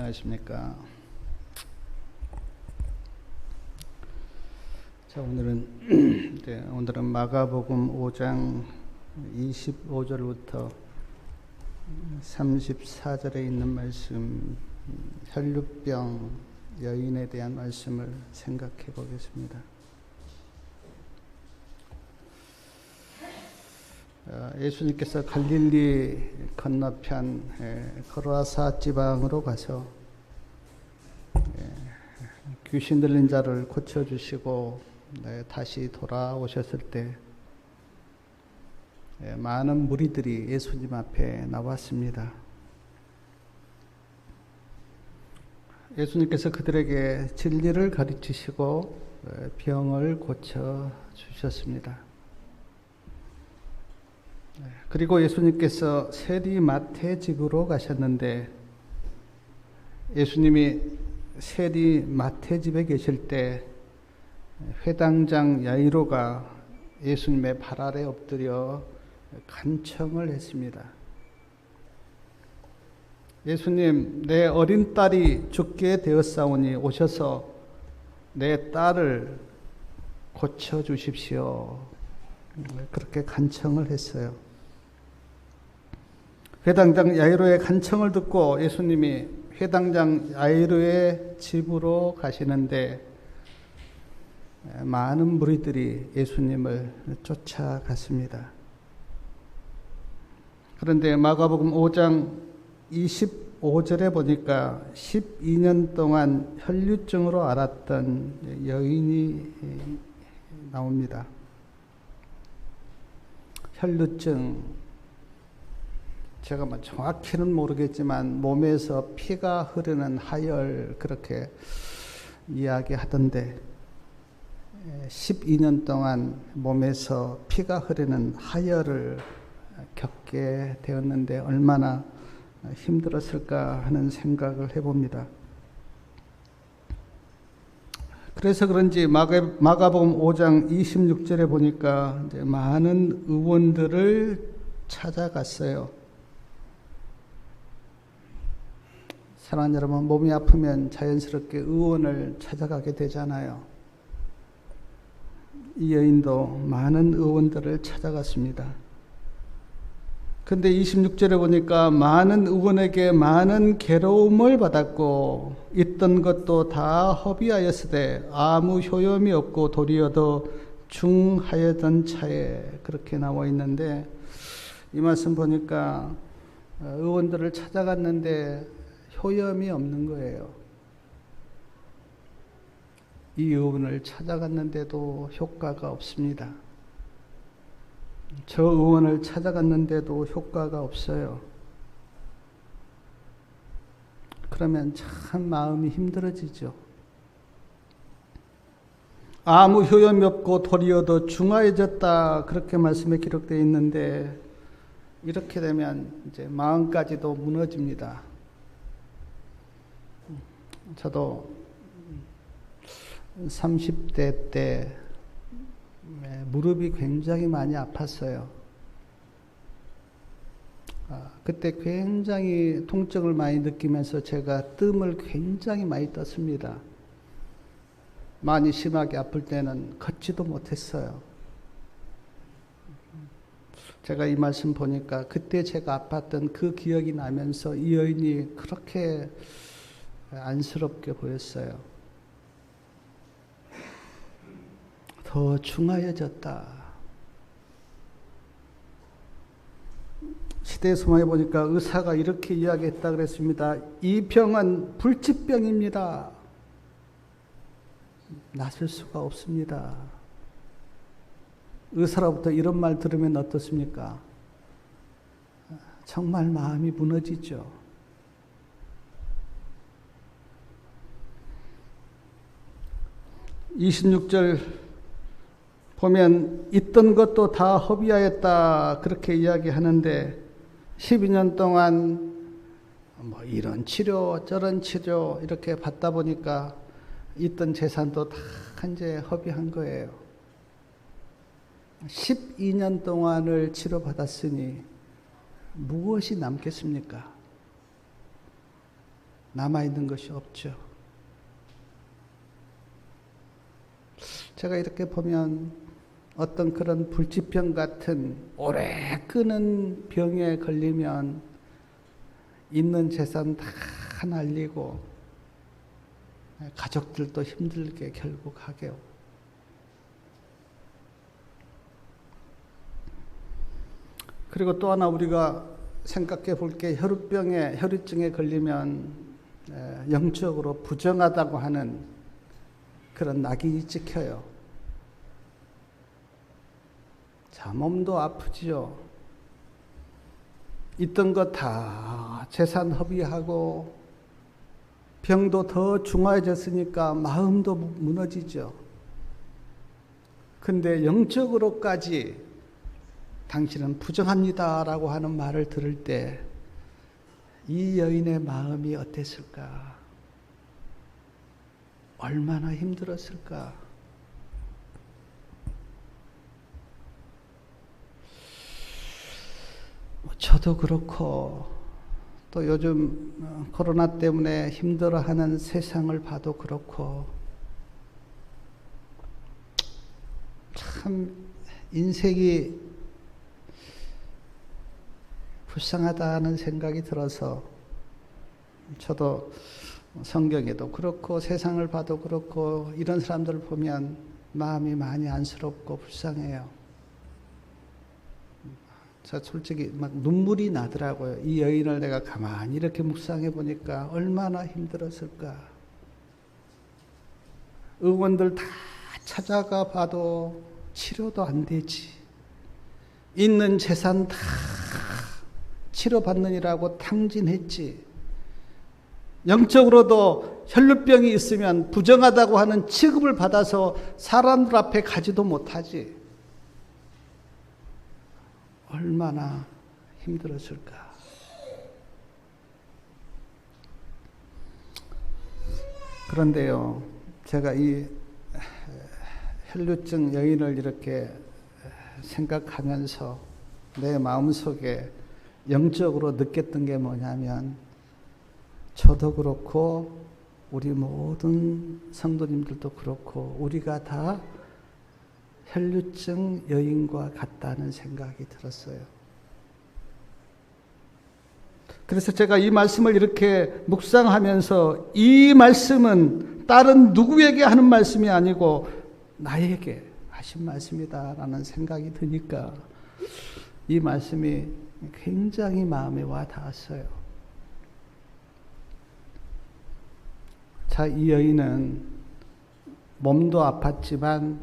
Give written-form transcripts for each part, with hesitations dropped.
안녕하십니까. 자, 오늘은 마가복음 5장 25절부터 34절에 있는 말씀, 혈루병 여인에 대한 말씀을 생각해 보겠습니다. 예수님께서 갈릴리 건너편 거라사 지방으로 가서 귀신 들린 자를 고쳐주시고 다시 돌아오셨을 때 많은 무리들이 예수님 앞에 나왔습니다. 예수님께서 그들에게 진리를 가르치시고 병을 고쳐주셨습니다. 그리고 예수님께서 세리 마태 집으로 가셨는데, 예수님이 세리 마태 집에 계실 때 회당장 야이로가 예수님의 발 아래 엎드려 간청을 했습니다. 예수님, 내 어린 딸이 죽게 되었사오니 오셔서 내 딸을 고쳐주십시오. 그렇게 간청을 했어요. 회당장 야이로의 간청을 듣고 예수님이 회당장 야이로의 집으로 가시는데 많은 무리들이 예수님을 쫓아갔습니다. 그런데 마가복음 5장 25절에 보니까 12년 동안 혈류증으로 앓았던 여인이 나옵니다. 혈류증, 제가 정확히는 모르겠지만 몸에서 피가 흐르는 하열, 그렇게 이야기하던데 12년 동안 몸에서 피가 흐르는 하열을 겪게 되었는데 얼마나 힘들었을까 하는 생각을 해봅니다. 그래서 그런지 마가복음 5장 26절에 보니까 이제 많은 의원들을 찾아갔어요. 사랑하는 여러분, 몸이 아프면 자연스럽게 의원을 찾아가게 되잖아요. 이 여인도 많은 의원들을 찾아갔습니다. 근데 26절에 보니까 많은 의원에게 많은 괴로움을 받았고 있던 것도 다 허비하였으되 아무 효염이 없고 도리어 더 중하여던 차에, 그렇게 나와 있는데, 이 말씀 보니까 의원들을 찾아갔는데 효염이 없는 거예요. 이 의원을 찾아갔는데도 효과가 없습니다. 저 의원을 찾아갔는데도 효과가 없어요. 그러면 참 마음이 힘들어지죠. 아무 효염이 없고 도리어 더 중하여졌다, 그렇게 말씀에 기록되어 있는데, 이렇게 되면 이제 마음까지도 무너집니다. 저도 30대 때 무릎이 굉장히 많이 아팠어요. 그때 굉장히 통증을 많이 느끼면서 제가 뜸을 굉장히 많이 떴습니다. 많이 심하게 아플 때는 걷지도 못했어요. 제가 이 말씀 보니까 그때 제가 아팠던 그 기억이 나면서 이 여인이 그렇게 안쓰럽게 보였어요. 더 중하여졌다. 시대 소망에 보니까 의사가 이렇게 이야기했다 그랬습니다. 이 병은 불치병입니다. 낫을 수가 없습니다. 의사로부터 이런 말 들으면 어떻습니까? 정말 마음이 무너지죠. 26절 보면 있던 것도 다 허비하였다, 그렇게 이야기하는데 12년 동안 이런 치료 저런 치료 이렇게 받다 보니까 있던 재산도 다 이제 허비한 거예요. 12년 동안을 치료받았으니 무엇이 남겠습니까? 남아있는 것이 없죠. 제가 이렇게 보면 어떤 그런 불치병 같은 오래 끄는 병에 걸리면 있는 재산 다 날리고 가족들도 힘들게 결국 하게요. 그리고 또 하나 우리가 생각해 볼 게 혈루증에 걸리면 영적으로 부정하다고 하는 그런 낙인이 찍혀요. 자, 몸도 아프지요. 있던 거 다 재산 허비하고 병도 더 중화해졌으니까 마음도 무너지죠. 근데 영적으로까지 당신은 부정합니다라고 하는 말을 들을 때 이 여인의 마음이 어땠을까? 얼마나 힘들었을까? 저도 그렇고 또 요즘 코로나 때문에 힘들어하는 세상을 봐도 그렇고 참 인생이 불쌍하다는 생각이 들어서 저도 성경에도 그렇고 세상을 봐도 그렇고 이런 사람들을 보면 마음이 많이 안쓰럽고 불쌍해요. 저 솔직히 막 눈물이 나더라고요. 이 여인을 내가 가만히 이렇게 묵상해 보니까 얼마나 힘들었을까. 의원들 다 찾아가 봐도 치료도 안 되지. 있는 재산 다 치료받느니라고 탕진했지. 영적으로도 혈루병이 있으면 부정하다고 하는 취급을 받아서 사람들 앞에 가지도 못하지. 얼마나 힘들었을까. 그런데요, 제가 이 혈루증 여인을 이렇게 생각하면서 내 마음속에 영적으로 느꼈던 게 뭐냐면 저도 그렇고 우리 모든 성도님들도 그렇고 우리가 다 혈루증 여인과 같다는 생각이 들었어요. 그래서 제가 이 말씀을 이렇게 묵상하면서 이 말씀은 다른 누구에게 하는 말씀이 아니고 나에게 하신 말씀이다라는 생각이 드니까 이 말씀이 굉장히 마음에 와 닿았어요. 자, 이 여인은 몸도 아팠지만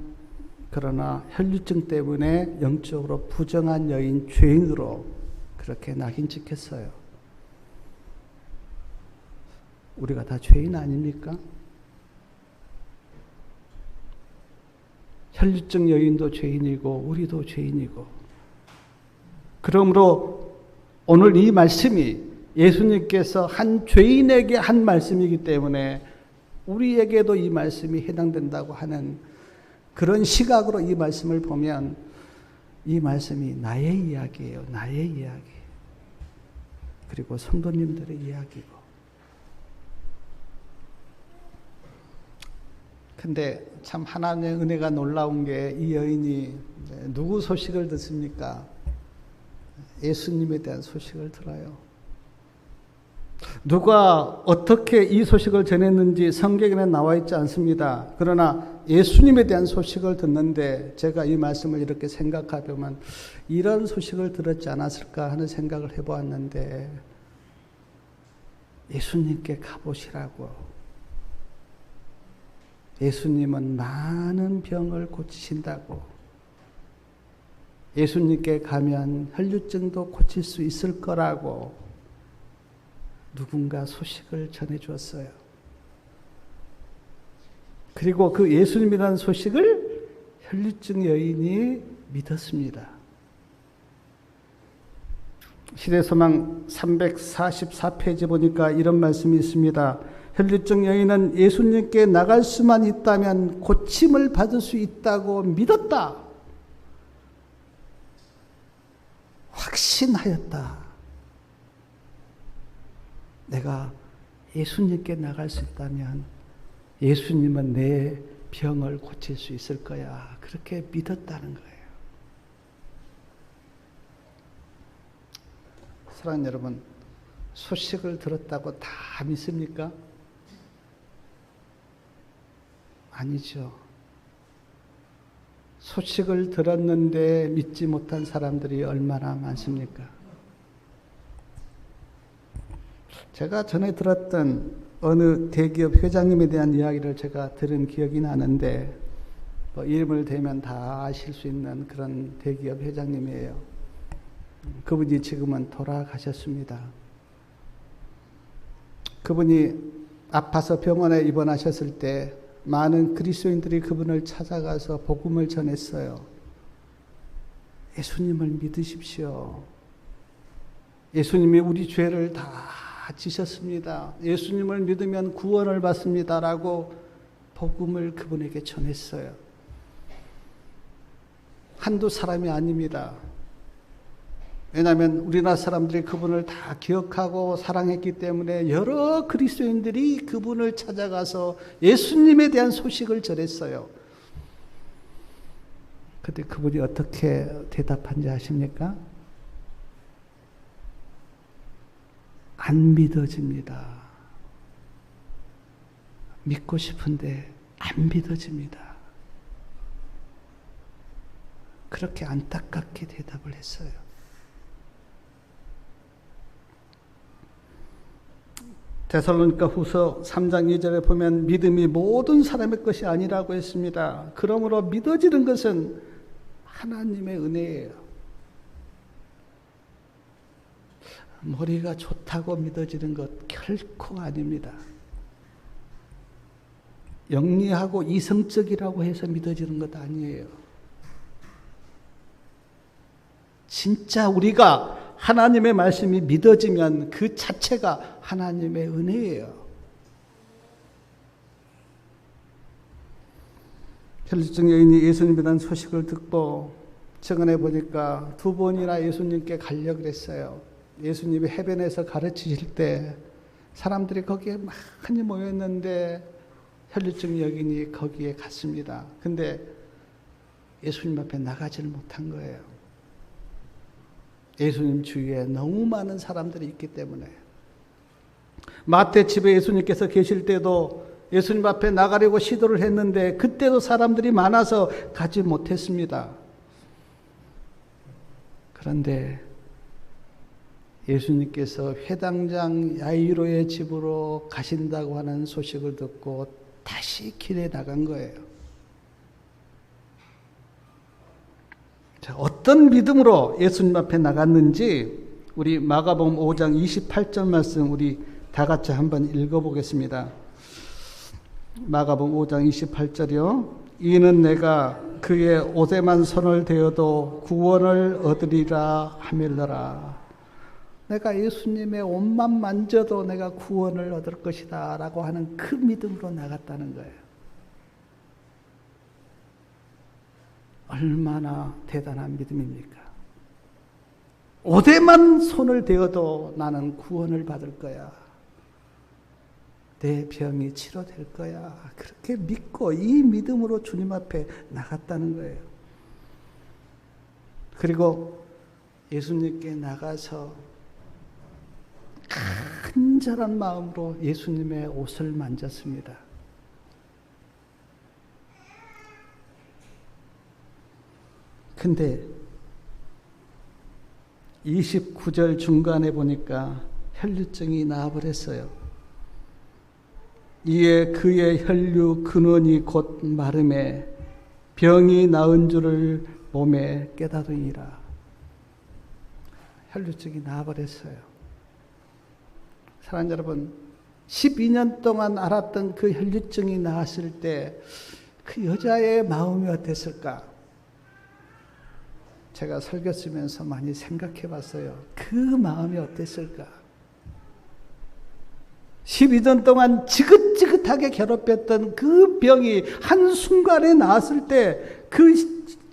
그러나 혈루증 때문에 영적으로 부정한 여인, 죄인으로 그렇게 낙인 찍혔어요. 우리가 다 죄인 아닙니까? 혈루증 여인도 죄인이고 우리도 죄인이고, 그러므로 오늘 이 말씀이 예수님께서 한 죄인에게 한 말씀이기 때문에 우리에게도 이 말씀이 해당된다고 하는 그런 시각으로 이 말씀을 보면 이 말씀이 나의 이야기예요. 나의 이야기. 그리고 성도님들의 이야기고. 근데 참 하나님의 은혜가 놀라운 게 이 여인이 누구 소식을 듣습니까? 예수님에 대한 소식을 들어요. 누가 어떻게 이 소식을 전했는지 성경에는 나와 있지 않습니다. 그러나 예수님에 대한 소식을 듣는데 제가 이 말씀을 이렇게 생각해보면 이런 소식을 들었지 않았을까 하는 생각을 해보았는데, 예수님께 가보시라고. 예수님은 많은 병을 고치신다고. 예수님께 가면 혈루증도 고칠 수 있을 거라고 누군가 소식을 전해주었어요. 그리고 그 예수님이라는 소식을 혈루증 여인이 믿었습니다. 시대소망 344페이지 보니까 이런 말씀이 있습니다. 혈루증 여인은 예수님께 나갈 수만 있다면 고침을 받을 수 있다고 믿었다. 확신하였다. 내가 예수님께 나갈 수 있다면 예수님은 내 병을 고칠 수 있을 거야. 그렇게 믿었다는 거예요. 사랑하는 여러분, 소식을 들었다고 다 믿습니까? 아니죠. 소식을 들었는데 믿지 못한 사람들이 얼마나 많습니까? 제가 전에 들었던 어느 대기업 회장님에 대한 이야기를 제가 들은 기억이 나는데, 이름을 대면 다 아실 수 있는 그런 대기업 회장님이에요. 그분이 지금은 돌아가셨습니다. 그분이 아파서 병원에 입원하셨을 때 많은 그리스도인들이 그분을 찾아가서 복음을 전했어요. 예수님을 믿으십시오. 예수님이 우리 죄를 다 지셨습니다. 예수님을 믿으면 구원을 받습니다. 라고 복음을 그분에게 전했어요. 한두 사람이 아닙니다. 왜냐하면 우리나라 사람들이 그분을 다 기억하고 사랑했기 때문에 여러 그리스도인들이 그분을 찾아가서 예수님에 대한 소식을 전했어요. 그때 그분이 어떻게 대답한지 아십니까? 안 믿어집니다. 믿고 싶은데 안 믿어집니다. 그렇게 안타깝게 대답을 했어요. 데살로니가 후서 3장 2절에 보면 믿음이 모든 사람의 것이 아니라고 했습니다. 그러므로 믿어지는 것은 하나님의 은혜예요. 머리가 좋다고 믿어지는 것 결코 아닙니다. 영리하고 이성적이라고 해서 믿어지는 것 아니에요. 진짜 우리가 하나님의 말씀이 믿어지면 그 자체가 하나님의 은혜예요. 혈류증 여인이 예수님에 대한 소식을 듣고 최근에 보니까 2번이나 예수님께 가려고 했어요. 예수님이 해변에서 가르치실 때 사람들이 거기에 많이 모였는데 혈류증 여인이 거기에 갔습니다. 근데 예수님 앞에 나가지를 못한 거예요. 예수님 주위에 너무 많은 사람들이 있기 때문에. 마태 집에 예수님께서 계실 때도 예수님 앞에 나가려고 시도를 했는데 그때도 사람들이 많아서 가지 못했습니다. 그런데 예수님께서 회당장 야이로의 집으로 가신다고 하는 소식을 듣고 다시 길에 나간 거예요. 자, 어떤 믿음으로 예수님 앞에 나갔는지 우리 마가복음 5장 28절 말씀 우리 다 같이 한번 읽어보겠습니다. 마가복음 5장 28절이요. 이는 내가 그의 옷에만 손을 대어도 구원을 얻으리라 하밀더라. 내가 예수님의 옷만 만져도 내가 구원을 얻을 것이다 라고 하는 그 믿음으로 나갔다는 거예요. 얼마나 대단한 믿음입니까? 옷에만 손을 대어도 나는 구원을 받을 거야. 내 병이 치료될 거야. 그렇게 믿고 이 믿음으로 주님 앞에 나갔다는 거예요. 그리고 예수님께 나가서 간절한 마음으로 예수님의 옷을 만졌습니다. 근데 29절 중간에 보니까 혈류증이 나와버렸어요. 이에 그의 혈류 근원이 곧 마름에 병이 나은 줄을 몸에 깨달으니라. 혈류증이 나와버렸어요. 사랑하는 여러분, 12년 동안 알았던 그 혈류증이 나왔을 때 그 여자의 마음이 어땠을까? 제가 설교 쓰면서 많이 생각해 봤어요. 그 마음이 어땠을까? 12년 동안 지긋지긋하게 괴롭혔던 그 병이 한순간에 나았을 때 그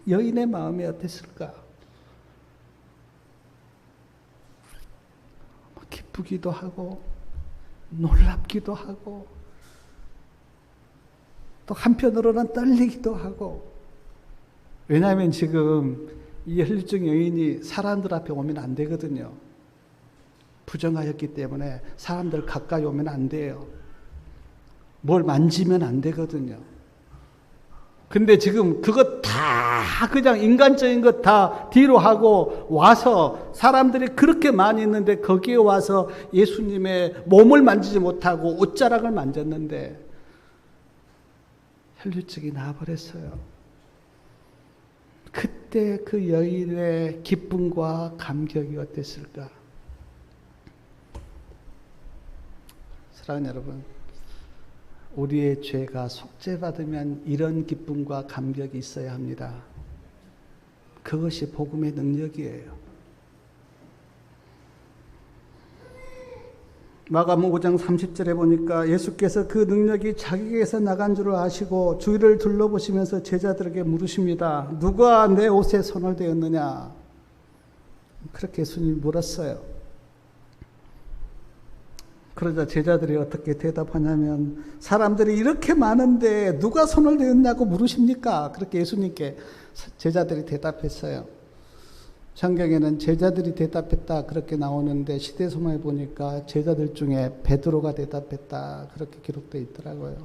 여인의 마음이 어땠을까? 기쁘기도 하고 놀랍기도 하고 또 한편으로는 떨리기도 하고. 왜냐하면 지금 이 혈류증 여인이 사람들 앞에 오면 안 되거든요. 부정하였기 때문에 사람들 가까이 오면 안 돼요. 뭘 만지면 안 되거든요. 근데 지금 그것 다 그냥 인간적인 것 다 뒤로 하고 와서 사람들이 그렇게 많이 있는데 거기에 와서 예수님의 몸을 만지지 못하고 옷자락을 만졌는데 혈류증이 나와버렸어요. 그때 그 여인의 기쁨과 감격이 어땠을까? 사랑하는 여러분, 우리의 죄가 속죄받으면 이런 기쁨과 감격이 있어야 합니다. 그것이 복음의 능력이에요. 마가복음 5장 30절에 보니까 예수께서 그 능력이 자기에게서 나간 줄을 아시고 주위를 둘러보시면서 제자들에게 물으십니다. 누가 내 옷에 손을 대었느냐? 그렇게 예수님이 물었어요. 그러자 제자들이 어떻게 대답하냐면 사람들이 이렇게 많은데 누가 손을 대었냐고 물으십니까? 그렇게 예수님께 제자들이 대답했어요. 성경에는 제자들이 대답했다 그렇게 나오는데 시대소마에 보니까 제자들 중에 베드로가 대답했다 그렇게 기록되어 있더라고요.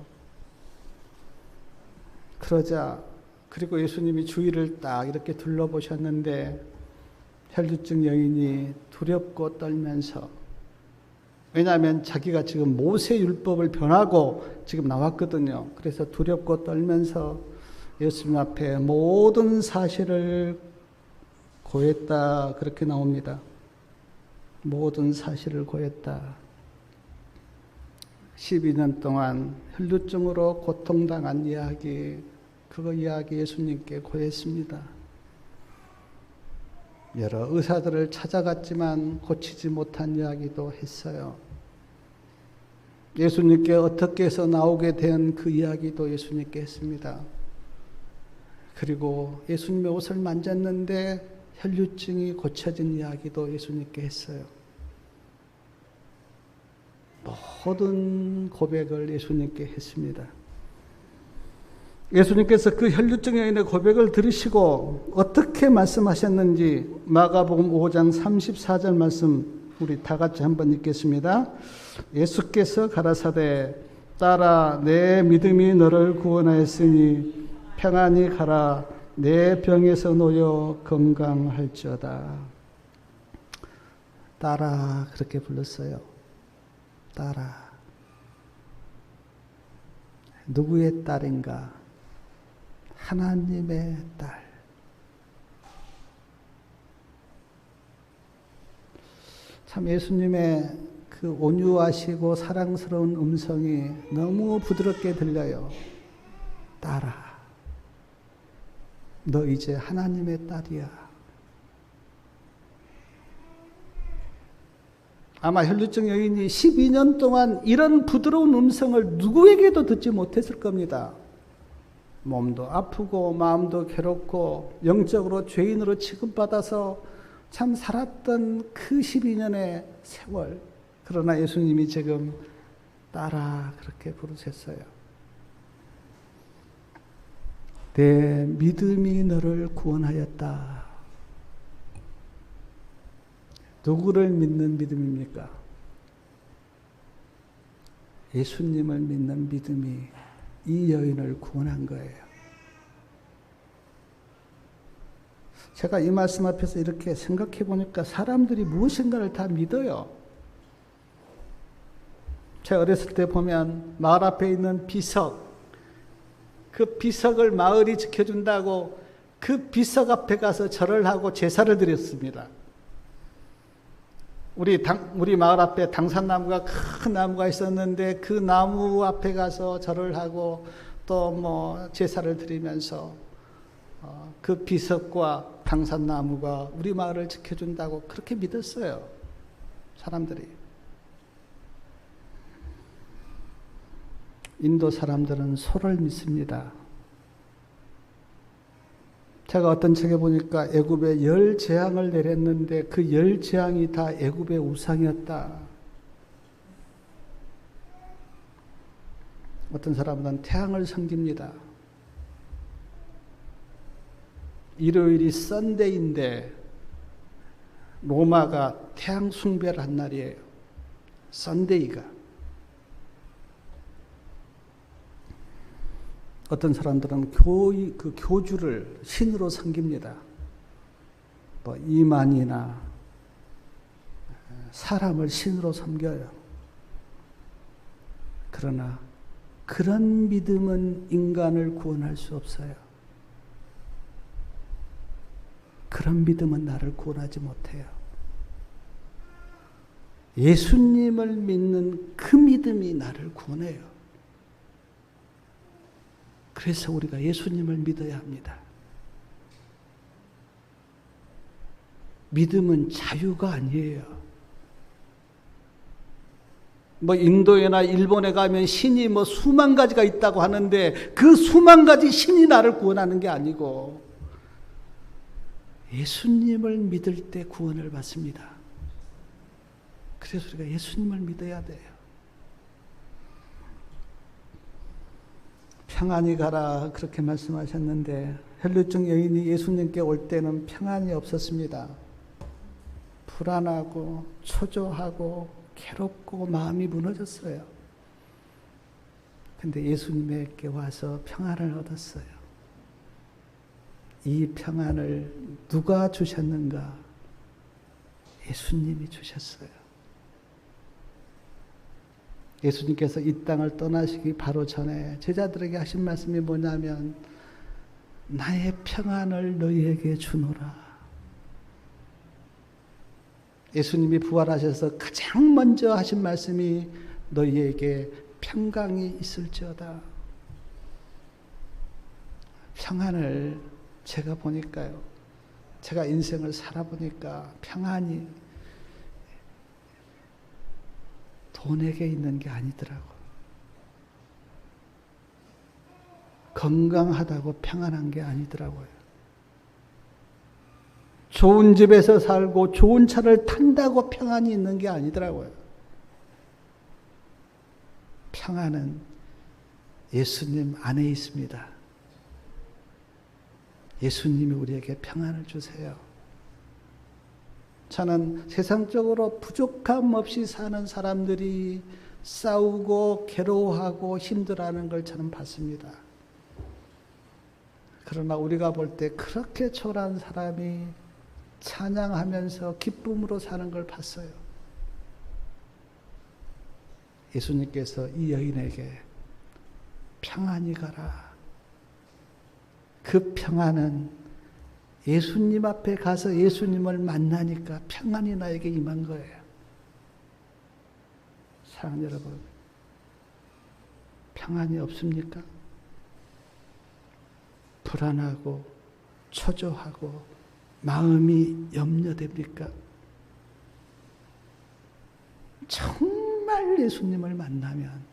그러자 그리고 예수님이 주위를 딱 이렇게 둘러보셨는데 혈류증 여인이 두렵고 떨면서, 왜냐하면 자기가 지금 모세 율법을 변하고 지금 나왔거든요. 그래서 두렵고 떨면서 예수님 앞에 모든 사실을 고했다 그렇게 나옵니다. 모든 사실을 고했다. 12년 동안 혈류증으로 고통당한 이야기, 그거 이야기 예수님께 고했습니다. 여러 의사들을 찾아갔지만 고치지 못한 이야기도 했어요. 예수님께 어떻게 해서 나오게 된 그 이야기도 예수님께 했습니다. 그리고 예수님의 옷을 만졌는데 혈류증이 고쳐진 이야기도 예수님께 했어요. 모든 고백을 예수님께 했습니다. 예수님께서 그 혈류증 여인의 고백을 들으시고 어떻게 말씀하셨는지 마가복음 5장 34절 말씀 우리 다 같이 한번 읽겠습니다. 예수께서 가라사대 딸아 내 믿음이 너를 구원하였으니 평안히 가라 내 병에서 놓여 건강할지어다. 딸아 그렇게 불렀어요. 딸아. 누구의 딸인가? 하나님의 딸. 참 예수님의 그 온유하시고 사랑스러운 음성이 너무 부드럽게 들려요. 딸아. 너 이제 하나님의 딸이야. 아마 혈류증 여인이 12년 동안 이런 부드러운 음성을 누구에게도 듣지 못했을 겁니다. 몸도 아프고 마음도 괴롭고 영적으로 죄인으로 취급받아서 참 살았던 그 12년의 세월. 그러나 예수님이 지금 딸아 그렇게 부르셨어요. 내 믿음이 너를 구원하였다. 누구를 믿는 믿음입니까? 예수님을 믿는 믿음이 이 여인을 구원한 거예요. 제가 이 말씀 앞에서 이렇게 생각해 보니까 사람들이 무엇인가를 다 믿어요. 제가 어렸을 때 보면 마을 앞에 있는 비석, 그 비석을 마을이 지켜준다고 그 비석 앞에 가서 절을 하고 제사를 드렸습니다. 우리 마을 앞에 당산나무가 큰 나무가 있었는데 그 나무 앞에 가서 절을 하고 또 뭐 제사를 드리면서 그 비석과 당산나무가 우리 마을을 지켜준다고 그렇게 믿었어요. 사람들이. 인도 사람들은 소를 믿습니다. 제가 어떤 책에 보니까 애굽에 10재앙을 내렸는데 그 10재앙이 다 애굽의 우상이었다. 어떤 사람은 태양을 섬깁니다. 일요일이 썬데이인데 로마가 태양 숭배를 한 날이에요. 썬데이가. 어떤 사람들은 그 교주를 신으로 섬깁니다. 뭐 이만희나 사람을 신으로 섬겨요. 그러나 그런 믿음은 인간을 구원할 수 없어요. 그런 믿음은 나를 구원하지 못해요. 예수님을 믿는 그 믿음이 나를 구원해요. 그래서 우리가 예수님을 믿어야 합니다. 믿음은 자유가 아니에요. 뭐 인도에나 일본에 가면 신이 뭐 수만 가지가 있다고 하는데 그 수만 가지 신이 나를 구원하는 게 아니고 예수님을 믿을 때 구원을 받습니다. 그래서 우리가 예수님을 믿어야 돼요. 평안히 가라 그렇게 말씀하셨는데 혈루증 여인이 예수님께 올 때는 평안이 없었습니다. 불안하고 초조하고 괴롭고 마음이 무너졌어요. 근데 예수님에게 와서 평안을 얻었어요. 이 평안을 누가 주셨는가? 예수님이 주셨어요. 예수님께서 이 땅을 떠나시기 바로 전에 제자들에게 하신 말씀이 뭐냐면 나의 평안을 너희에게 주노라. 예수님이 부활하셔서 가장 먼저 하신 말씀이 너희에게 평강이 있을지어다. 평안을 제가 보니까요. 제가 인생을 살아보니까 평안이 돈에게 있는 게 아니더라고. 건강하다고 평안한 게 아니더라고요. 좋은 집에서 살고 좋은 차를 탄다고 평안이 있는 게 아니더라고요. 평안은 예수님 안에 있습니다. 예수님이 우리에게 평안을 주세요. 저는 세상적으로 부족함 없이 사는 사람들이 싸우고 괴로워하고 힘들어하는 걸 저는 봤습니다. 그러나 우리가 볼 때 그렇게 초라한 사람이 찬양하면서 기쁨으로 사는 걸 봤어요. 예수님께서 이 여인에게 평안히 가라. 그 평안은 예수님 앞에 가서 예수님을 만나니까 평안이 나에게 임한 거예요. 사랑하는 여러분, 평안이 없습니까? 불안하고 초조하고 마음이 염려됩니까? 정말 예수님을 만나면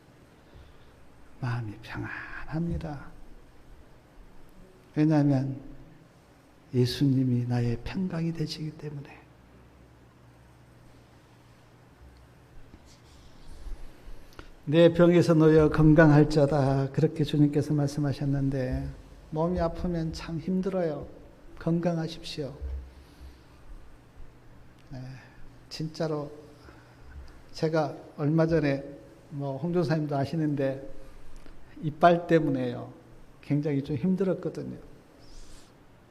마음이 평안합니다. 왜냐하면 예수님이 나의 평강이 되시기 때문에. 내 병에서 놓여 건강할지어다 그렇게 주님께서 말씀하셨는데 몸이 아프면 참 힘들어요. 건강하십시오. 네, 진짜로 제가 얼마 전에 홍조사님도 아시는데 이빨 때문에요. 굉장히 좀 힘들었거든요.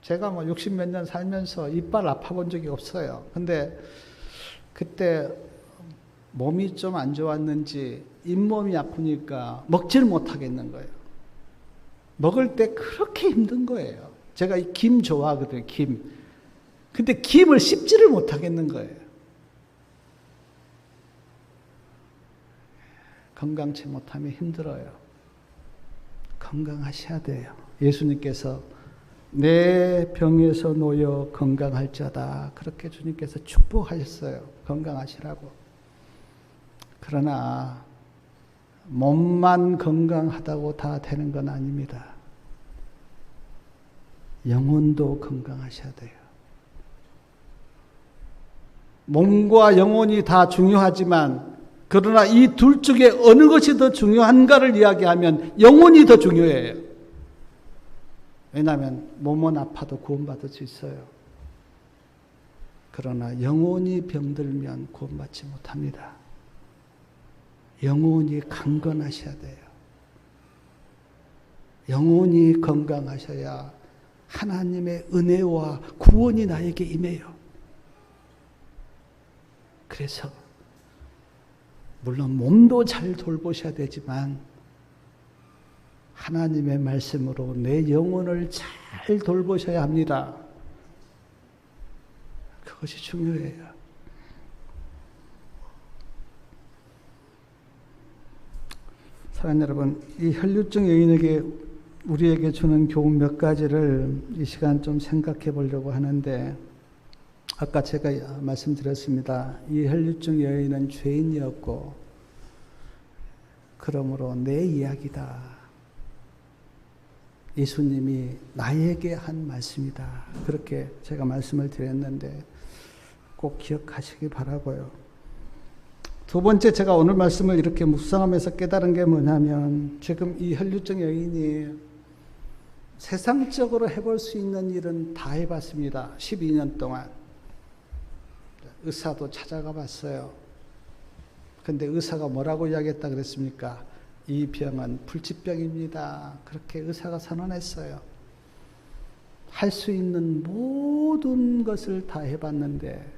제가 60몇 년 살면서 이빨 아파본 적이 없어요. 근데 그때 몸이 좀 안 좋았는지 잇몸이 아프니까 먹지를 못하겠는 거예요. 먹을 때 그렇게 힘든 거예요. 제가 이 김 좋아하거든요, 김. 근데 김을 씹지를 못하겠는 거예요. 건강치 못하면 힘들어요. 건강하셔야 돼요. 예수님께서 내 병에서 놓여 건강할지어다 그렇게 주님께서 축복하셨어요. 건강하시라고. 그러나 몸만 건강하다고 다 되는 건 아닙니다. 영혼도 건강하셔야 돼요. 몸과 영혼이 다 중요하지만 그 그러나 이 둘 중에 어느 것이 더 중요한가를 이야기하면 영혼이 더 중요해요. 왜냐하면 몸은 아파도 구원받을 수 있어요. 그러나 영혼이 병들면 구원받지 못합니다. 영혼이 강건하셔야 돼요. 영혼이 건강하셔야 하나님의 은혜와 구원이 나에게 임해요. 그래서 물론 몸도 잘 돌보셔야 되지만 하나님의 말씀으로 내 영혼을 잘 돌보셔야 합니다. 그것이 중요해요. 사랑하는 여러분, 이 혈류증 여인에게 우리에게 주는 교훈 몇 가지를 이 시간 좀 생각해 보려고 하는데, 아까 제가 말씀드렸습니다. 이 혈류증 여인은 죄인이었고 그러므로 내 이야기다. 예수님이 나에게 한 말씀이다. 그렇게 제가 말씀을 드렸는데 꼭 기억하시기 바라고요. 두 번째, 제가 오늘 말씀을 이렇게 묵상하면서 깨달은 게 뭐냐면, 지금 이 혈류증 여인이 세상적으로 해볼 수 있는 일은 다 해봤습니다. 12년 동안. 의사도 찾아가 봤어요. 근데 의사가 뭐라고 이야기했다 그랬습니까? 이 병은 불치병입니다. 그렇게 의사가 선언했어요. 할 수 있는 모든 것을 다 해봤는데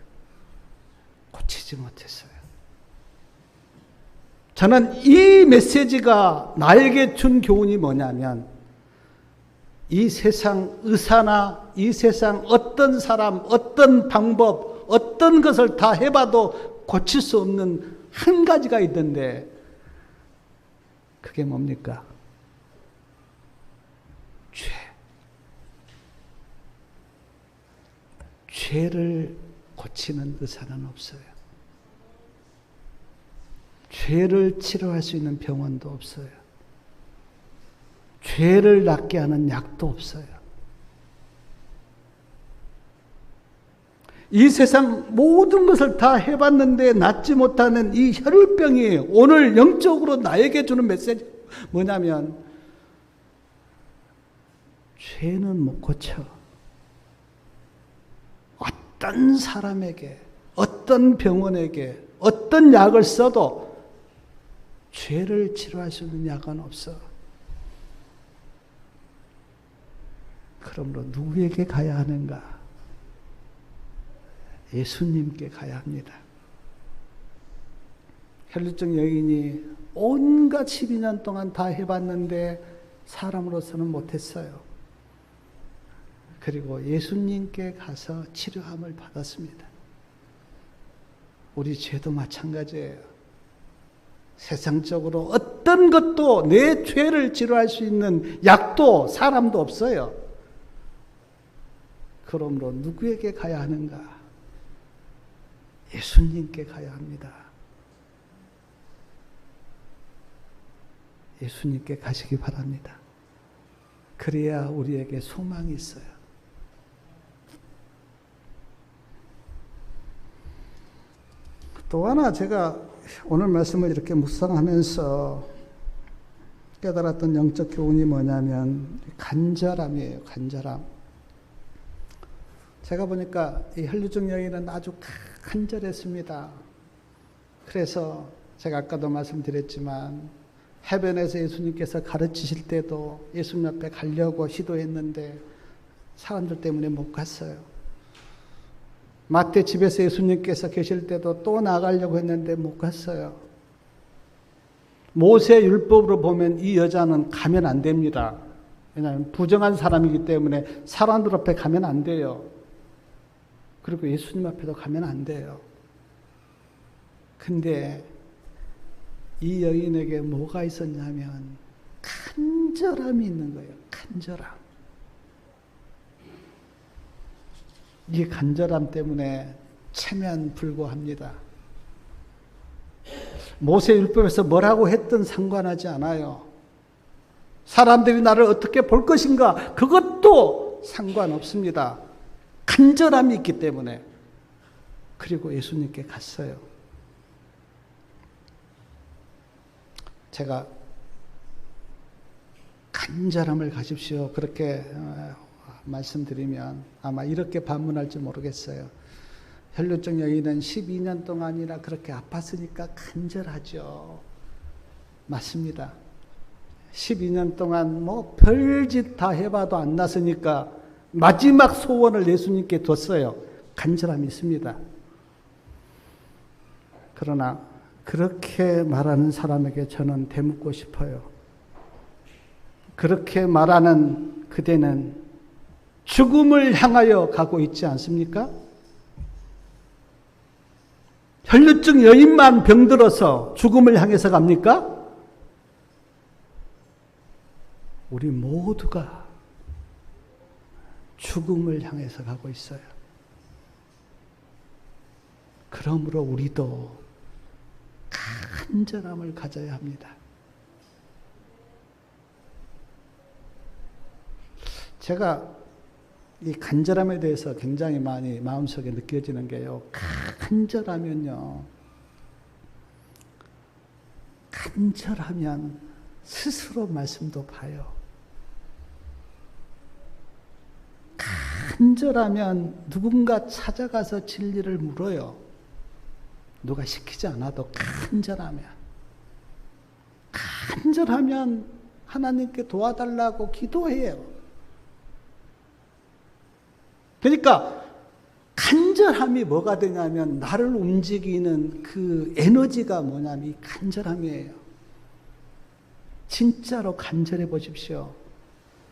고치지 못했어요. 저는 이 메시지가 나에게 준 교훈이 뭐냐면, 이 세상 의사나 이 세상 어떤 사람, 어떤 방법, 어떤 것을 다 해봐도 고칠 수 없는 한 가지가 있던데, 그게 뭡니까? 죄. 죄를 고치는 의사는 없어요. 죄를 치료할 수 있는 병원도 없어요. 죄를 낫게 하는 약도 없어요. 이 세상 모든 것을 다 해봤는데 낫지 못하는 이 혈류병이 오늘 영적으로 나에게 주는 메시지 뭐냐면, 죄는 못 고쳐. 어떤 사람에게, 어떤 병원에게, 어떤 약을 써도 죄를 치료할 수 있는 약은 없어. 그러므로 누구에게 가야 하는가? 예수님께 가야 합니다. 혈류증 여인이 온갖 12년 동안 다 해봤는데 사람으로서는 못했어요. 그리고 예수님께 가서 치료함을 받았습니다. 우리 죄도 마찬가지예요. 세상적으로 어떤 것도 내 죄를 치료할 수 있는 약도 사람도 없어요. 그러므로 누구에게 가야 하는가? 예수님께 가야 합니다. 예수님께 가시기 바랍니다. 그래야 우리에게 소망이 있어요. 또 하나 제가 오늘 말씀을 이렇게 묵상하면서 깨달았던 영적 교훈이 뭐냐면 간절함이에요. 간절함. 제가 보니까 이 혈류증 여인은 아주 간절했습니다. 그래서 제가 아까도 말씀드렸지만 해변에서 예수님께서 가르치실 때도 예수님 앞에 가려고 시도했는데 사람들 때문에 못 갔어요. 마태 집에서 예수님께서 계실 때도 또 나가려고 했는데 못 갔어요. 모세 율법으로 보면 이 여자는 가면 안 됩니다. 왜냐하면 부정한 사람이기 때문에 사람들 앞에 가면 안 돼요. 그리고 예수님 앞에도 가면 안 돼요. 근데 이 여인에게 뭐가 있었냐면 간절함이 있는 거예요. 간절함. 이 간절함 때문에 체면불구합니다. 모세율법에서 뭐라고 했든 상관하지 않아요. 사람들이 나를 어떻게 볼 것인가 그것도 상관없습니다. 간절함이 있기 때문에. 그리고 예수님께 갔어요. 제가 간절함을 가집시오. 그렇게 말씀드리면 아마 이렇게 반문할지 모르겠어요. 혈루증 여인은 12년 동안이나 그렇게 아팠으니까 간절하죠. 맞습니다. 12년 동안 뭐 별짓 다 해봐도 안 났으니까 마지막 소원을 예수님께 뒀어요. 간절함이 있습니다. 그러나 그렇게 말하는 사람에게 저는 되묻고 싶어요. 그렇게 말하는 그대는 죽음을 향하여 가고 있지 않습니까? 혈루증 여인만 병들어서 죽음을 향해서 갑니까? 우리 모두가 죽음을 향해서 가고 있어요. 그러므로 우리도 간절함을 가져야 합니다. 제가 이 간절함에 대해서 굉장히 많이 마음속에 느껴지는 게요. 간절하면요. 간절하면 스스로 말씀도 봐요. 간절하면 누군가 찾아가서 진리를 물어요. 누가 시키지 않아도 간절하면 하나님께 도와달라고 기도해요. 그러니까 간절함이 뭐가 되냐면 나를 움직이는 그 에너지가 뭐냐면 이 간절함이에요. 진짜로 간절해 보십시오.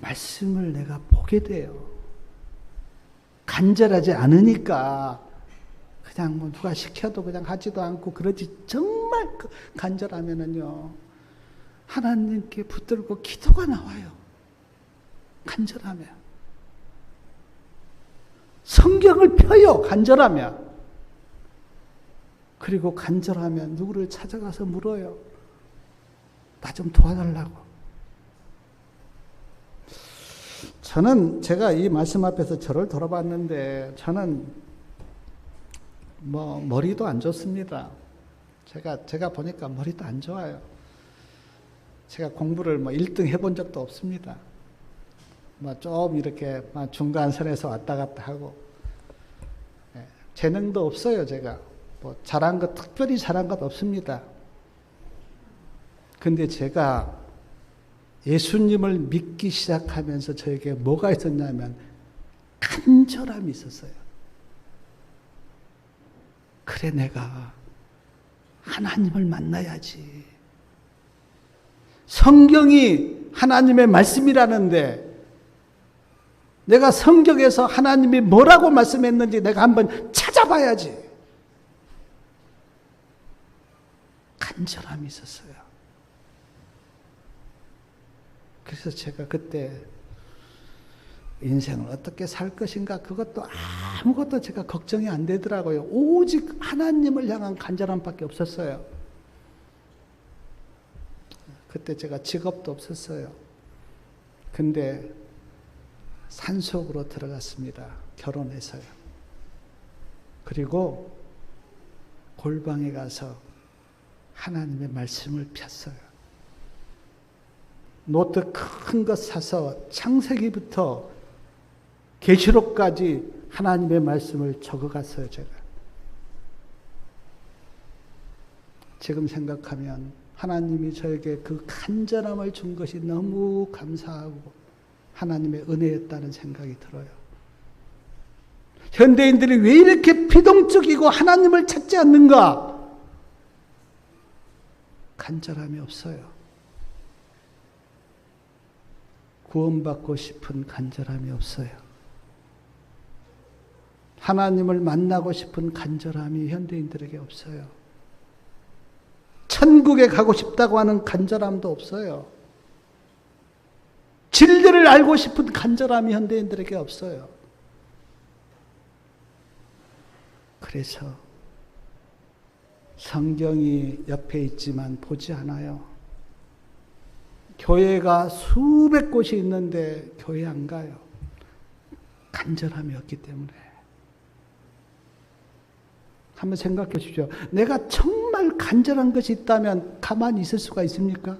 말씀을 내가 보게 돼요. 간절하지 않으니까 그냥 뭐 누가 시켜도 그냥 하지도 않고 그러지. 정말 간절하면은요 하나님께 붙들고 기도가 나와요. 간절하면 성경을 펴요. 간절하면. 그리고 간절하면 누구를 찾아가서 물어요. 나 좀 도와달라고. 저는 제가 이 말씀 앞에서 저를 돌아봤는데 저는 뭐 머리도 안 좋습니다. 제가 보니까 머리도 안 좋아요. 제가 공부를 뭐 1등 해본 적도 없습니다. 뭐 좀 이렇게 중간선에서 왔다 갔다 하고 재능도 없어요. 제가 뭐 특별히 잘한 것 없습니다. 근데 제가 예수님을 믿기 시작하면서 저에게 뭐가 있었냐면 간절함이 있었어요. 그래, 내가 하나님을 만나야지. 성경이 하나님의 말씀이라는데 내가 성경에서 하나님이 뭐라고 말씀했는지 내가 한번 찾아봐야지. 간절함이 있었어요. 그래서 제가 그때 인생을 어떻게 살 것인가 그것도 아무것도 제가 걱정이 안 되더라고요. 오직 하나님을 향한 간절함밖에 없었어요. 그때 제가 직업도 없었어요. 근데 산속으로 들어갔습니다. 결혼해서요. 그리고 골방에 가서 하나님의 말씀을 폈어요. 노트 큰 것 사서 창세기부터 계시록까지 하나님의 말씀을 적어갔어요. 제가. 지금 생각하면 하나님이 저에게 그 간절함을 준 것이 너무 감사하고 하나님의 은혜였다는 생각이 들어요. 현대인들이 왜 이렇게 피동적이고 하나님을 찾지 않는가? 간절함이 없어요. 구원받고 싶은 간절함이 없어요. 하나님을 만나고 싶은 간절함이 현대인들에게 없어요. 천국에 가고 싶다고 하는 간절함도 없어요. 진리를 알고 싶은 간절함이 현대인들에게 없어요. 그래서 성경이 옆에 있지만 보지 않아요. 교회가 수백 곳이 있는데 교회 안 가요. 간절함이 없기 때문에. 한번 생각해 보십시오. 내가 정말 간절한 것이 있다면 가만히 있을 수가 있습니까?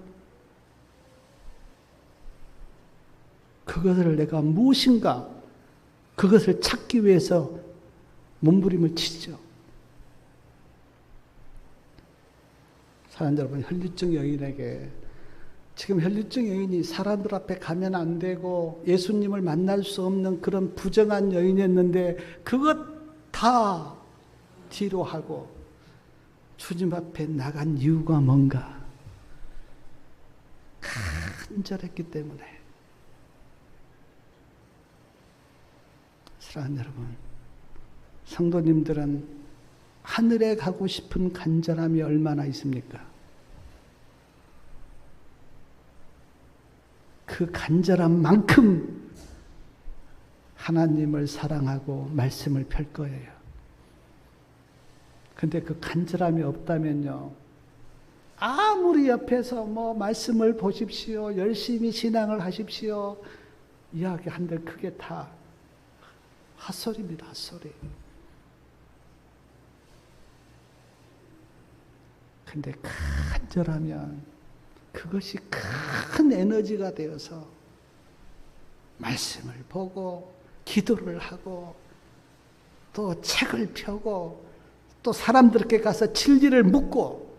그것을 내가 무엇인가, 그것을 찾기 위해서 몸부림을 치죠. 사랑하는 여러분, 혈류증 여인에게 지금 혈류증 여인이 사람들 앞에 가면 안 되고 예수님을 만날 수 없는 그런 부정한 여인이었는데 그것 다 뒤로 하고 주님 앞에 나간 이유가 뭔가? 간절했기 때문에. 사랑하는 여러분, 성도님들은 하늘에 가고 싶은 간절함이 얼마나 있습니까? 그 간절함만큼 하나님을 사랑하고 말씀을 펼 거예요. 근데 그 간절함이 없다면요, 아무리 옆에서 말씀을 보십시오, 열심히 신앙을 하십시오 이야기한들 그게 다 헛소리입니다. 헛소리. 근데 간절하면 그것이 큰 에너지가 되어서 말씀을 보고 기도를 하고 또 책을 펴고 또 사람들께 가서 진리를 묻고,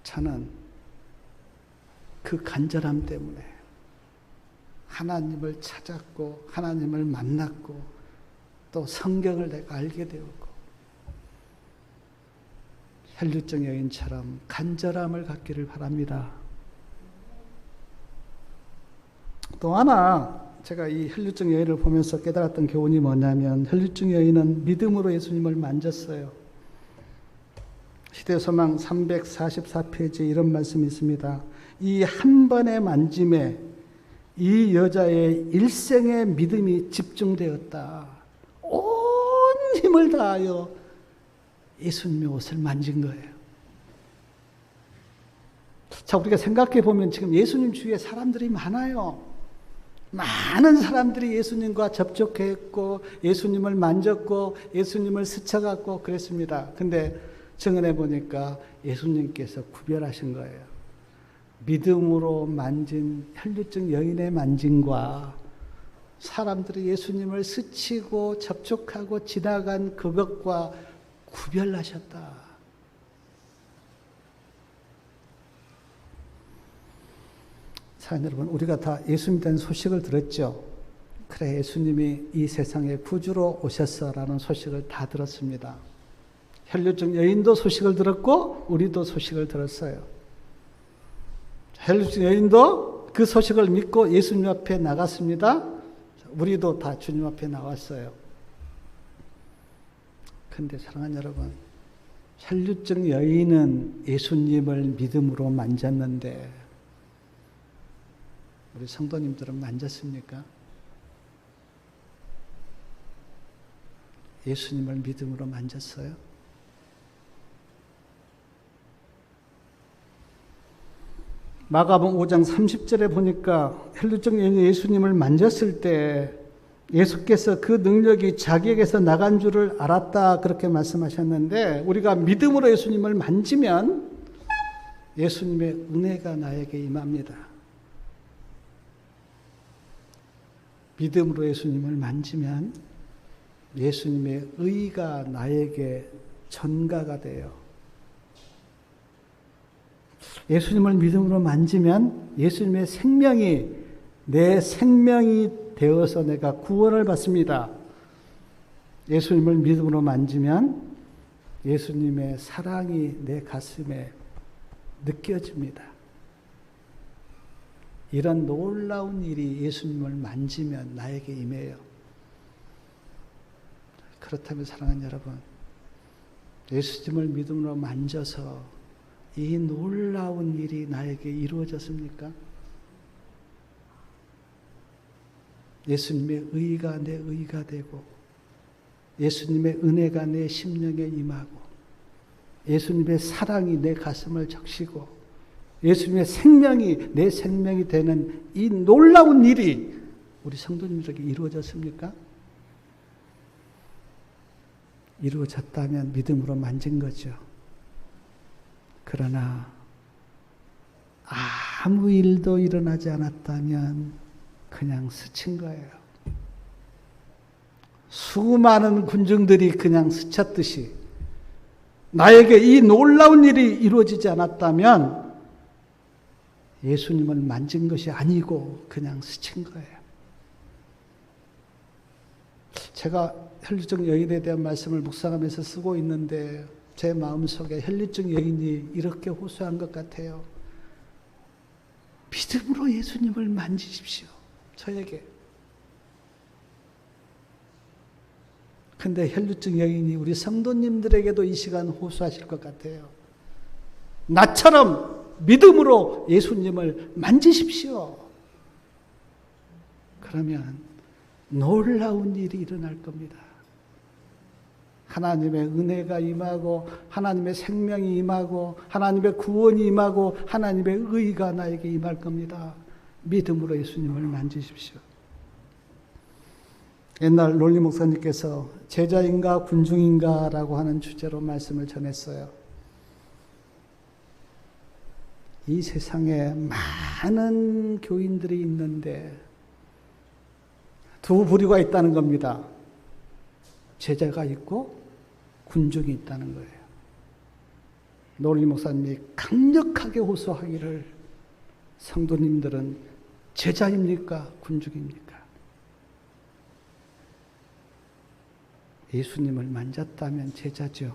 저는 그 간절함 때문에 하나님을 찾았고 하나님을 만났고 또 성경을 내가 알게 되었고, 혈류증 여인처럼 간절함을 갖기를 바랍니다. 또 하나 제가 이 혈류증 여인을 보면서 깨달았던 교훈이 뭐냐면, 혈류증 여인은 믿음으로 예수님을 만졌어요. 시대소망 344페이지에 이런 말씀이 있습니다. 이 한 번의 만짐에 이 여자의 일생의 믿음이 집중되었다. 온 힘을 다하여 예수님의 옷을 만진 거예요. 자, 우리가 생각해 보면 지금 예수님 주위에 사람들이 많아요. 많은 사람들이 예수님과 접촉했고 예수님을 만졌고 예수님을 스쳐갔고 그랬습니다. 근데 증언해 보니까 예수님께서 구별하신 거예요. 믿음으로 만진 혈류증 여인의 만짐과 사람들이 예수님을 스치고 접촉하고 지나간 그것과 구별하셨다. 사랑하는 여러분, 우리가 다 예수님에 대한 소식을 들었죠. 그래, 예수님이 이 세상에 구주로 오셨어라는 소식을 다 들었습니다. 혈류증 여인도 소식을 들었고 우리도 소식을 들었어요. 혈류증 여인도 그 소식을 믿고 예수님 앞에 나갔습니다. 우리도 다 주님 앞에 나왔어요. 그런데 사랑하는 여러분, 혈류증 여인은 예수님을 믿음으로 만졌는데 우리 성도님들은 만졌습니까? 예수님을 믿음으로 만졌어요? 마가복음 5장 30절에 보니까 혈류증 여인이 예수님을 만졌을 때 예수께서 그 능력이 자기에게서 나간 줄을 알았다, 그렇게 말씀하셨는데, 우리가 믿음으로 예수님을 만지면 예수님의 은혜가 나에게 임합니다. 믿음으로 예수님을 만지면 예수님의 의가 나에게 전가가 돼요. 예수님을 믿음으로 만지면 예수님의 생명이 내 생명이 되어서 내가 구원을 받습니다. 예수님을 믿음으로 만지면 예수님의 사랑이 내 가슴에 느껴집니다. 이런 놀라운 일이 예수님을 만지면 나에게 임해요. 그렇다면 사랑하는 여러분, 예수님을 믿음으로 만져서 이 놀라운 일이 나에게 이루어졌습니까? 예수님의 의가 내 의가 되고 예수님의 은혜가 내 심령에 임하고 예수님의 사랑이 내 가슴을 적시고 예수님의 생명이 내 생명이 되는 이 놀라운 일이 우리 성도님들에게 이루어졌습니까? 이루어졌다면 믿음으로 만진 거죠. 그러나 아무 일도 일어나지 않았다면 그냥 스친 거예요. 수많은 군중들이 그냥 스쳤듯이 나에게 이 놀라운 일이 이루어지지 않았다면 예수님을 만진 것이 아니고 그냥 스친 거예요. 제가 혈류증 여인에 대한 말씀을 묵상하면서 쓰고 있는데 제 마음속에 혈류증 여인이 이렇게 호소한 것 같아요. 믿음으로 예수님을 만지십시오. 저에게. 근데 혈류증 여인이 우리 성도님들에게도 이 시간 호소하실 것 같아요. 나처럼 믿음으로 예수님을 만지십시오. 그러면 놀라운 일이 일어날 겁니다. 하나님의 은혜가 임하고 하나님의 생명이 임하고 하나님의 구원이 임하고 하나님의 의가 나에게 임할 겁니다. 믿음으로 예수님을 만지십시오. 옛날 롤리 목사님께서 제자인가 군중인가 라고 하는 주제로 말씀을 전했어요. 이 세상에 많은 교인들이 있는데 두 부류가 있다는 겁니다. 제자가 있고 군중이 있다는 거예요. 롤리 목사님이 강력하게 호소하기를 성도님들은 제자입니까? 군중입니까? 예수님을 만졌다면 제자죠.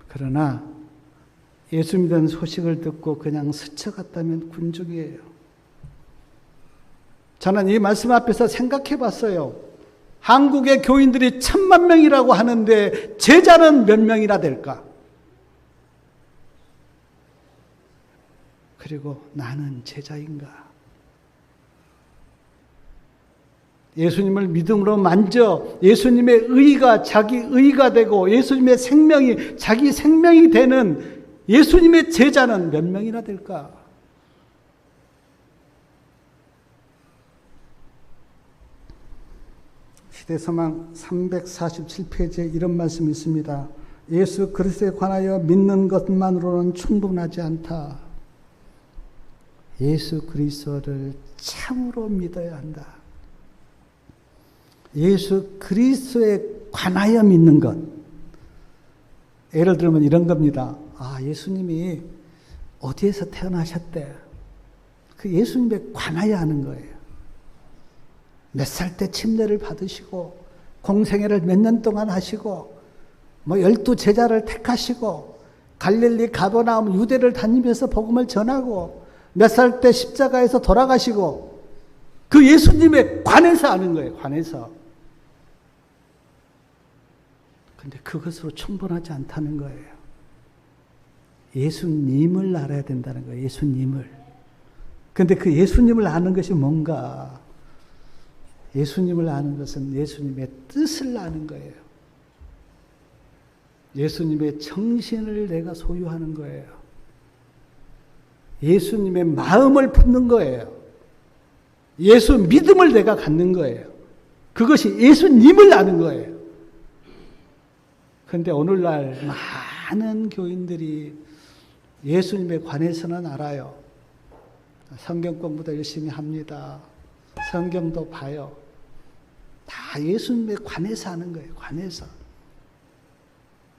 그러나 예수 믿는 소식을 듣고 그냥 스쳐갔다면 군중이에요. 저는 이 말씀 앞에서 생각해 봤어요. 한국의 교인들이 1000만 명이라고 하는데 제자는 몇 명이나 될까? 그리고 나는 제자인가? 예수님을 믿음으로 만져 예수님의 의가 자기 의가 되고 예수님의 생명이 자기 생명이 되는 예수님의 제자는 몇 명이나 될까? 시대서망 347페이지에 이런 말씀이 있습니다. 예수 그리스도에 관하여 믿는 것만으로는 충분하지 않다. 예수 그리스도를 참으로 믿어야 한다. 예수 그리스도에 관하여 믿는 것. 예를 들면 이런 겁니다. 예수님이 어디에서 태어나셨대. 그 예수님에 관하여 하는 거예요. 몇 살 때 침례를 받으시고 공생애를 몇 년 동안 하시고 12제자를 택하시고 갈릴리 가버나움 유대를 다니면서 복음을 전하고 몇 살 때 십자가에서 돌아가시고 그 예수님에 관해서 아는 거예요. 관해서. 근데 그것으로 충분하지 않다는 거예요. 예수님을 알아야 된다는 거예요. 예수님을. 근데 그 예수님을 아는 것이 뭔가? 예수님을 아는 것은 예수님의 뜻을 아는 거예요. 예수님의 정신을 내가 소유하는 거예요. 예수님의 마음을 품는 거예요. 예수 믿음을 내가 갖는 거예요. 그것이 예수님을 아는 거예요. 그런데 오늘날 많은 교인들이 예수님에 관해서는 알아요. 성경 공부도 열심히 합니다. 성경도 봐요. 다 예수님에 관해서 아는 거예요. 관해서.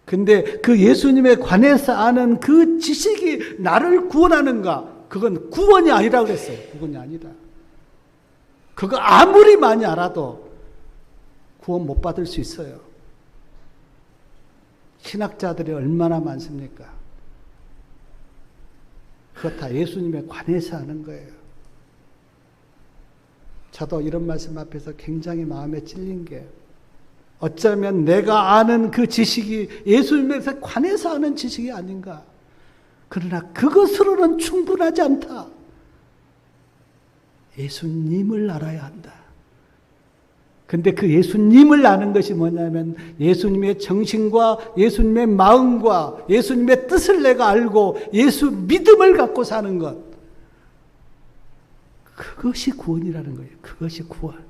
근데 그 예수님에 관해서 아는 그 지식이 나를 구원하는가? 그건 구원이 아니라고 그랬어요. 구원이 아니다. 그거 아무리 많이 알아도 구원 못 받을 수 있어요. 신학자들이 얼마나 많습니까? 그거 다 예수님에 관해서 하는 거예요. 저도 이런 말씀 앞에서 굉장히 마음에 찔린 게 어쩌면 내가 아는 그 지식이 예수님에 관해서 아는 지식이 아닌가. 그러나 그것으로는 충분하지 않다. 예수님을 알아야 한다. 근데 그 예수님을 아는 것이 뭐냐면 예수님의 정신과 예수님의 마음과 예수님의 뜻을 내가 알고 예수 믿음을 갖고 사는 것. 그것이 구원이라는 거예요. 그것이 구원.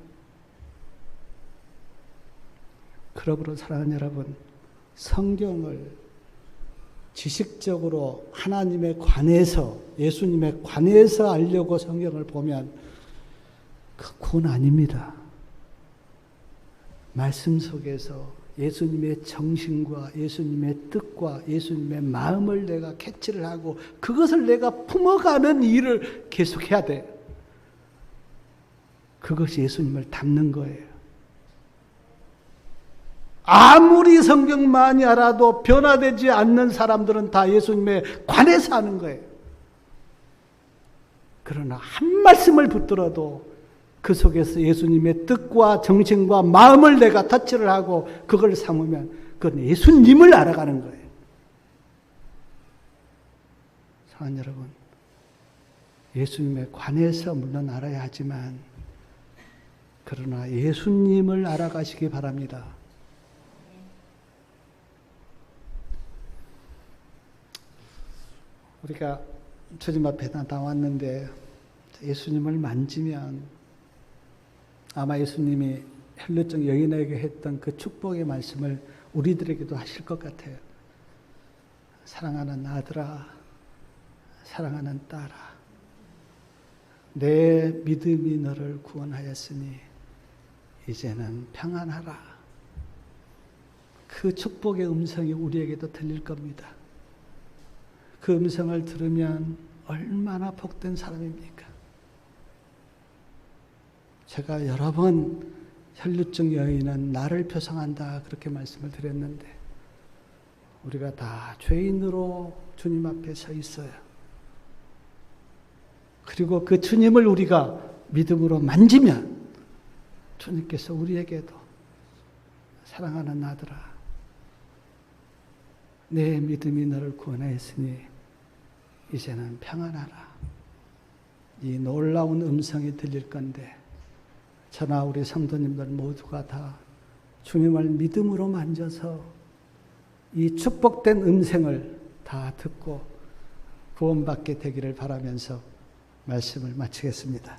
그러므로 사랑하는 여러분, 성경을 지식적으로 하나님에 관해서, 예수님에 관해서 알려고 성경을 보면 그건 아닙니다. 말씀 속에서 예수님의 정신과 예수님의 뜻과 예수님의 마음을 내가 캐치를 하고 그것을 내가 품어가는 일을 계속해야 돼. 그것이 예수님을 닮는 거예요. 아무리 성경 많이 알아도 변화되지 않는 사람들은 다 예수님에 관해서 하는 거예요. 그러나 한 말씀을 붙들어도 그 속에서 예수님의 뜻과 정신과 마음을 내가 터치를 하고 그걸 삼으면 그건 예수님을 알아가는 거예요. 사랑하는 여러분, 예수님에 관해서 물론 알아야 하지만 그러나 예수님을 알아가시기 바랍니다. 우리가 주님 앞에 다 나왔는데 예수님을 만지면 아마 예수님이 혈루증 여인에게 했던 그 축복의 말씀을 우리들에게도 하실 것 같아요. 사랑하는 아들아, 사랑하는 딸아, 내 믿음이 너를 구원하였으니 이제는 평안하라. 그 축복의 음성이 우리에게도 들릴 겁니다. 그 음성을 들으면 얼마나 복된 사람입니까? 제가 여러 번 혈루증 여인은 나를 표상한다 그렇게 말씀을 드렸는데 우리가 다 죄인으로 주님 앞에 서 있어요. 그리고 그 주님을 우리가 믿음으로 만지면 주님께서 우리에게도 사랑하는 아들아, 내 믿음이 너를 구원하였으니 이제는 평안하라. 이 놀라운 음성이 들릴 건데 저나 우리 성도님들 모두가 다 주님을 믿음으로 만져서 이 축복된 음성을 다 듣고 구원받게 되기를 바라면서 말씀을 마치겠습니다.